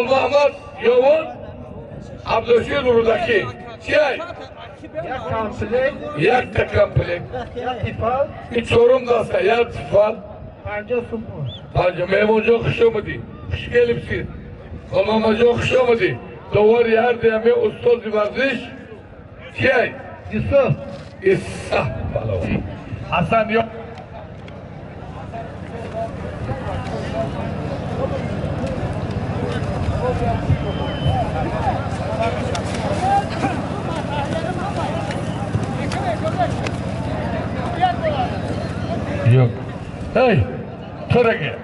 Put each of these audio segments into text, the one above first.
Mahmud Yoğun Abdülşir Nur'daki şey yak da komplek bir çorum da sayar tifal panca memoca kuşu di kış gelipsin olmamaca kuşu di doğru yer diyeme ustaz varmış şey İsa Hasan yok yok. Hey, törege.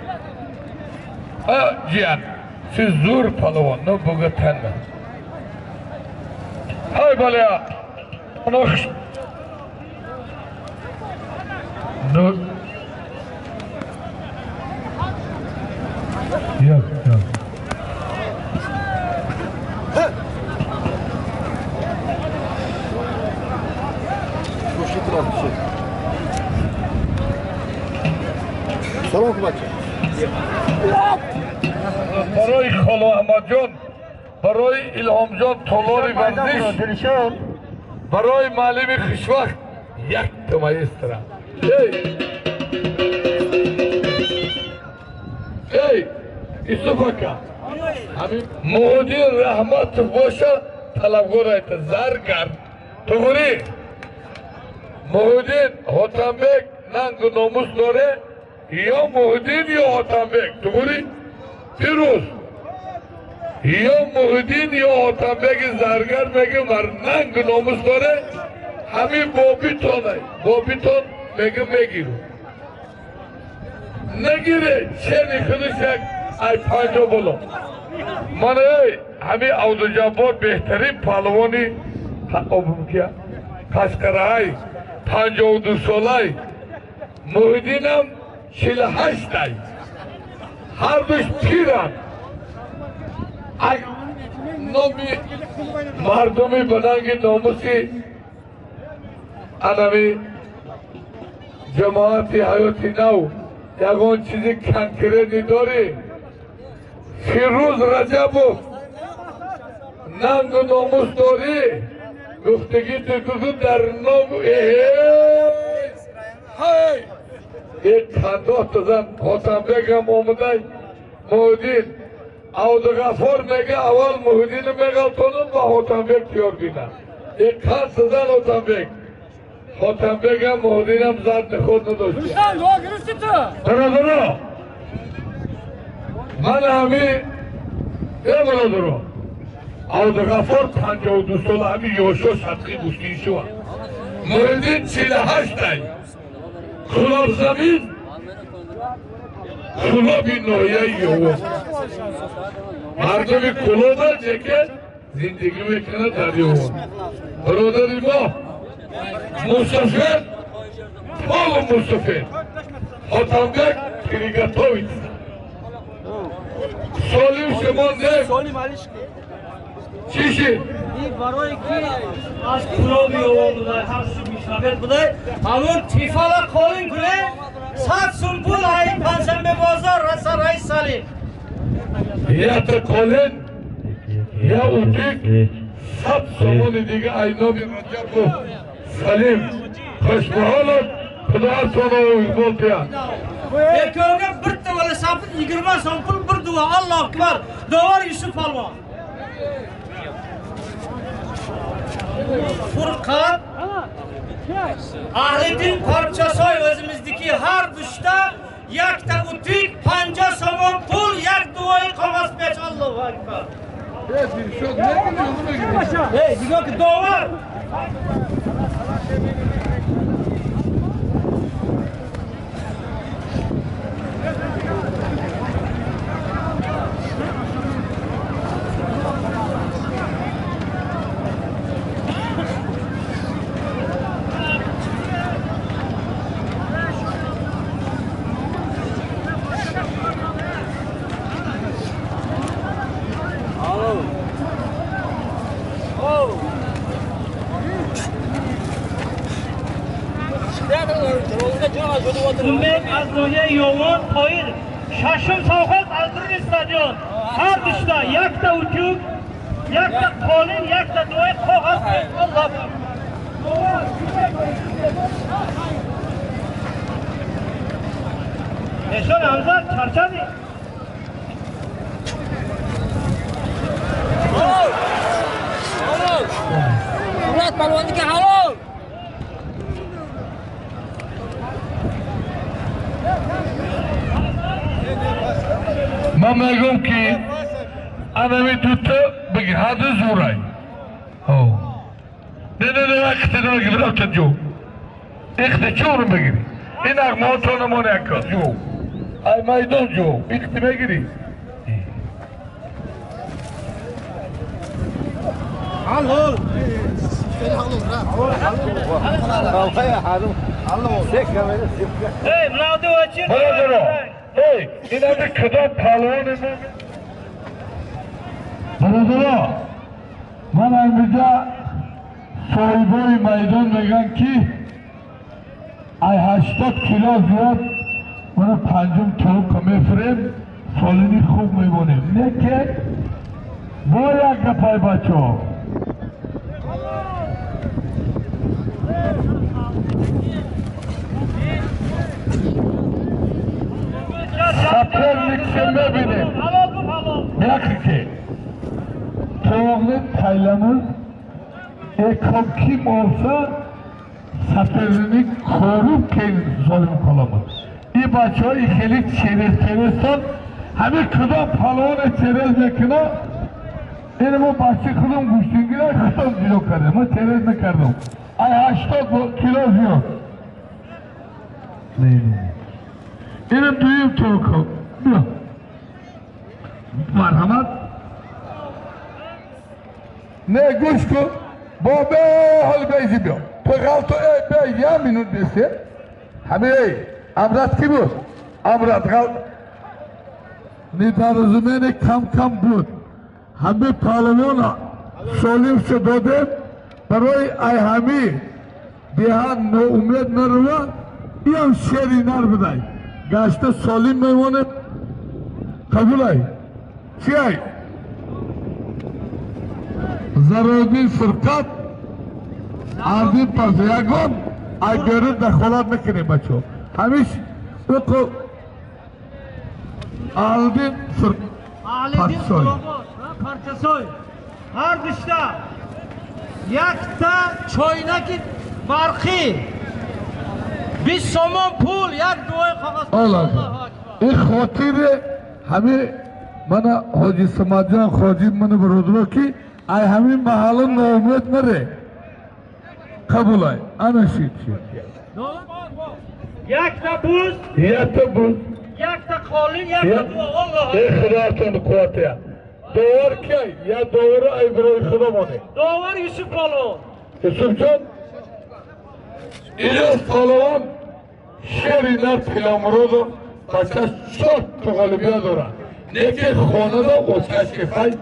Cihan, siz zor palavanı bugün tenme. Hay balaya. Anoş. Nur. Yok. Salam kubaçı. Baroy Kolo Amajon, Baroy İlhamcan Tolori Verdiş, Baroy Malimi Kışvak, yaktı maestra. Hey, Yusuf Aka, Muhudin Rahmat Boşa Talabgorayta Zargar, Tuhuri, Muhudin Hotanbek Nangu Nomus Nore, Ya Muhyiddin ya Hotanbek, Tuhuri, Firuz. Ya Muhyiddin ya Hotanbek'i zargar megi var, nang nomusları, hami Bobiton megi. Ne gire, çeni kılışak, ay panco bolo. Mana hami Avdujabor behterin palvoni, obum kya, Kaşkaray, panco udu solay, Muhyiddin'am, Şilhaştay, Harduş Piran, Nomi Mardumi Banangi Nomusi, Anami Cemaati Hayoti Nav, Yagon Çizik Kankire Nidori, Firuz Rajabov, Nangu Nomus Dori, Guftegi Tükuzu Dernogu Hay! एक खानदो तजन होतांबेगम ओमदाय Muhyiddin Avdugafor mega aval Muhyiddin mega tonun va Hotanbek diyor bina. Ek khan tızan Hotanbek'e Muhyiddin'em zat ne kodunu dostu. Rüstem doğa görüştü. Duru. Manami ne duru. Avdugafor panca udustolu hami yoşo şatkı bustişi var. Muhyiddin Çilehaştay. Kulab zamin, kulab-i noya yoğun. Mardumi kulada ceket, zindagi mekana dar yoğun. Broderimo, Mustafa, oğlum Mustafa, Hotanbek, Kirigatovit. Solim Şimon ne? Solim Alişki. Çişi. Baroy ki az kurobi oldular, her şu müşabet buday. Hamur tifala kolin kule, saat sumpul ay pansembe bozar rasaray salim. Ya te kolin, ya utik, sat somon idige ayno bir rajabu salim. Hoşbahalat, Kudar sonu uzboltiya. Ekölge bir tıvalı sapın 20 sampul bir dua, Allah akbar. Doğar Yusuf Alva. Furkan Ahletin parçasoy özümüzdeki her duşta yakta utik panca somon pul yak duayı kamas beç Allahu akbar. Hey diyor ki doğar. Ümmət az roya yoğun, toyir, şaşım savqat aldırın stadion. هر دوشتا یک تا وجود یک تا قالین یک تا دوی کاغذ الله نشان همزاد چرچدی اولاد پلوانی که حلال من میگم که انمی دوتا بگی حد زورای نه وقتی نگی برات جو اختی چه رو بگیری این اقماتو نمونه اکا جو ای میدان جو اختی بگیری حلال ای ملاده وچین ای این همه کدام پلوان برادرها من اینجا صاحبای میدان میگن که ای 80 کیلو زیاد من پنجم تو کمی فریم سالینی خوب میبونیم نه که با یک گپای بچه ها سپر نکسه ببینیم یکی که توغل تایلمون اکم کیم olsa سپرنی کوروب که ظالم کلامون این بچه های خیلی چرستان همه کدام پلوان چرز میکنه این ما بچه کدام گوشتنگیره کدام جلو کرده ما چرز نکردم ای 80 کیلو زیاد نه اینم دویم تو کن بیا مرحمت نه گوش کن با به حال بیزی بیا تو غلطو ای به یه مینوت بیسته همه ای امرت کی بود؟ امرت غلط نیدارزمین کم بود همه پالمون سالیم شو دادیم برای ای همی دیها نو امید نروه این شیری نر بدای گشته سالیم میمونه قبول ای چی ای؟ ضرورتی فرقت عرضی پس یکم ای گره دخالت نکنیم بچه همیش بکو عرضی فرقت پسوی پرچسوی هر دشتا یک تا چوینکی برخی 20 سومون پول یک دوی کاغذ الله این خاطر همه من حاجی سماجان خواجی من برادرو که ای همه محل نومید نره قبول ای انا شید یک تا بوز یک تا بوز یک تا قالین یک تا دو الله اخراتون قوته دوار کی یا دوار ای برای خدا مانه دوار یوسف پالون یوسف جان ایلیاس پالوان شیری نر پیلامرودو بچه شد تو غالبیه دارن نیکی خانه دا اوچش کفای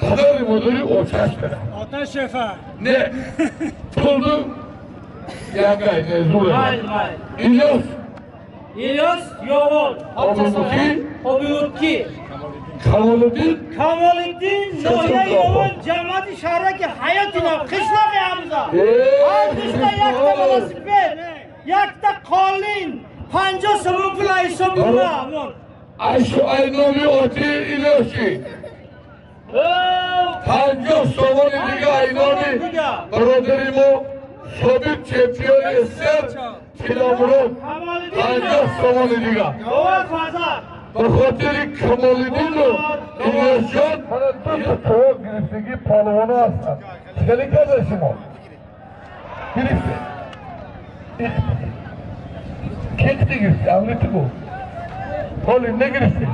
پدر مداری اوچش برن آتش شفر نه پولدو یکای نه زوره ایلیاس یوال آبیوکی کمالدین نویه یوال جماعت شهره که حیاتی نام خشناقی همزا هر دشتا یک تا ملاسپید یک تا قالین 50 سومون پول ایسا بولا ایشو ای نامی آتی ایلیاسی 50 سومون دیگه ای نامی برادری ما ثابت چمپیون سر پیلامرون 50 سومون دیگه دوار فازا بخاطر کمالدین و ایلیاس جان من دو تا گرفتگی پالوانو هستن خیلی کرده شما گرفته کتی گرفته اولیتی گو پالی نگرفته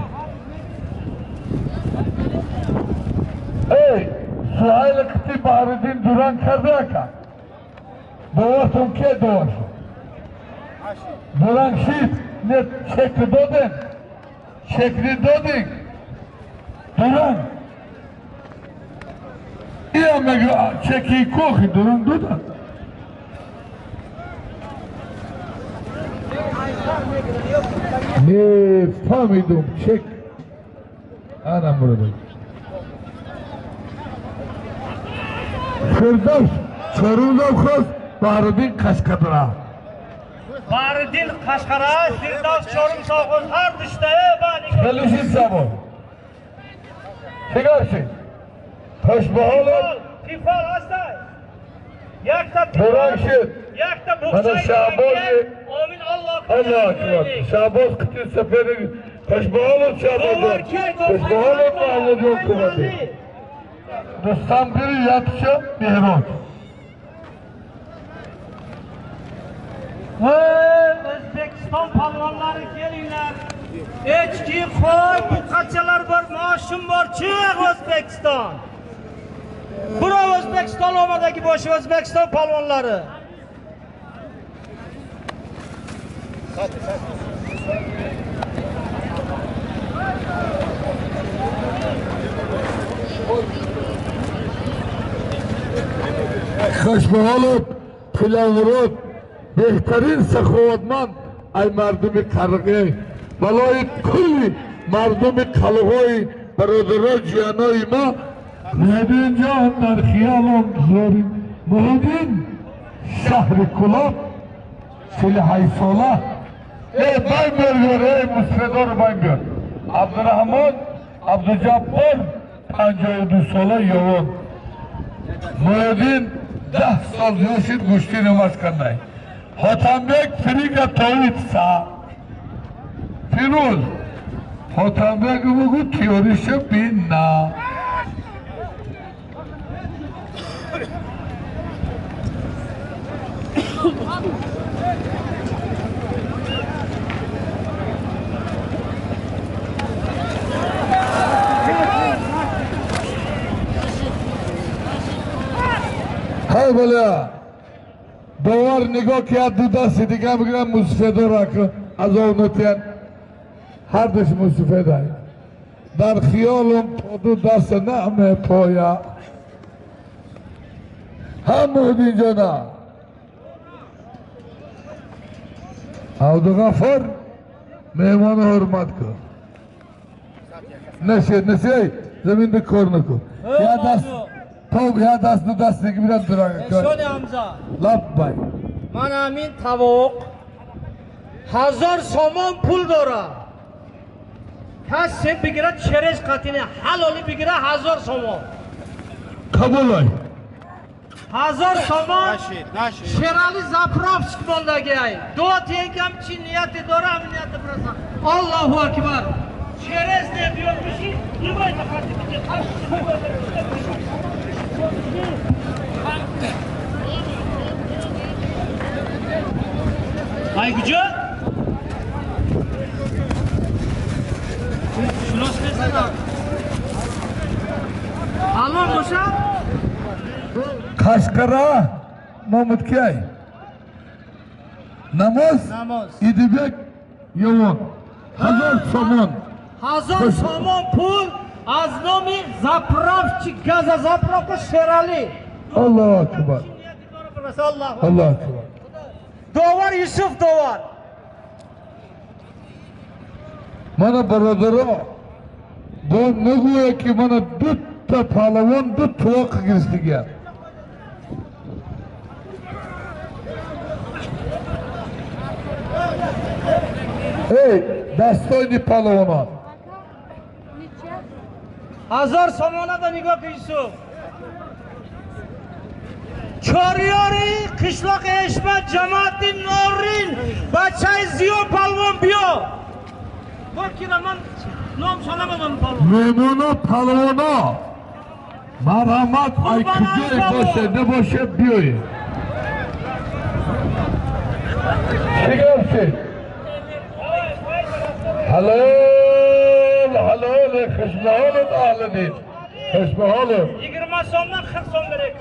ای سوهیل کتی بحردین دوران کرده اکا دوارتون که دوار شد دوران شید نه چک دادن شکلی دادیم دوران این هم مگه چکی کوخی دوران دادن نه فهمیدم چک Anam burada. Firdevs, Çorum'da kız, Bahriddin Kaşkadır'a. Bahriddin Kaşkara, Firdevs Çorum Sovxoz, har düştü bani. Gelişin sabun. Çıkarsın. Taşbahalı. Tifal hastay. Yakta Burakşit. Yakta Bana buksay. Şaboz. Amin Allah. Allah akbar. Şaboz kıtır seferi. Taşbahalı Şaboz. Taşbahalı Mahmud'un kuvveti. Rüstem biri yatışa Mihrot. Özbekistan palvonlari kelinglar. Echki, qo'y, buqachalar bor, moshim bor, chiq O'zbekiston. Birov O'zbekiston omadagi boshi O'zbekiston palvonlari. Taşbahalı Pilavrot. Behterin sakhovatman ay mardumi kargı. Balay kulli mardumi kalgıy. Baradara ciyanoy ma. Muhidin canlar hiyalom zori. Muhidin şahri kulab. Silhay sola. Ey baymıyor ey musfedor baymıyor. Abdurrahman, Abdücabbor. Pancoydu sola yoğun. Muhidin 10 sol yoshid go'shti namaz qanday. Hotanbek Friga Tovit sa. Firuz. Hotanbek bugu teorisha binna. Hay bola. Dovar nigah kiya duda sidiga bigran musfeda rakh azavnatiyan har dish musfeda. Dar khiyalum podu das na'me poya. Ha Muhyiddin jana. Abdug'afar mehmon hurmat ko. Nase zaminda korna ko. Ya dast Tov ya dastı biraz durak. Shoni Hamza. Labbay. Mana men tavuq 1000 somon pul dora. Kase bigira cheresh qatini haloli bigira 1000 somon. Kabul oy. 1000 somon. Sherali Zapravsk bondagi ay. Dua tengam chi niyati dora, niyati birasa. Allahu akbar. Cheresh deb yurmishi, nima qatini Ay gücü. Şunu söylesene. Alman boşa. Kaşkara Mahmutkay. Namaz İdibek yoğun. 1000 somon. 1000 somon pul az nomi zapravchi gaza zapravka Sherali. Allahu akbar. Allahu akbar. Dovar Yusuf Dovar. Mana baradara bu ne go'yo ki mana bitta palvon bir tuvoq girishdiga. Ey dastoyni palvonot. 1000 somona da nigoh Yusuf. Choriyori qishloq Eshmat jamoati Norin Bachay Ziyo palvon biyo. Bo'kiraman nom solamadim palvon. Memuna palvona. Marhamat ay kujay boşe ne boşe biyoy. Çıkarsın. Halal, kışmahalı ahlini. Kışmahalı. 20 so'mdan 40 so'm berek.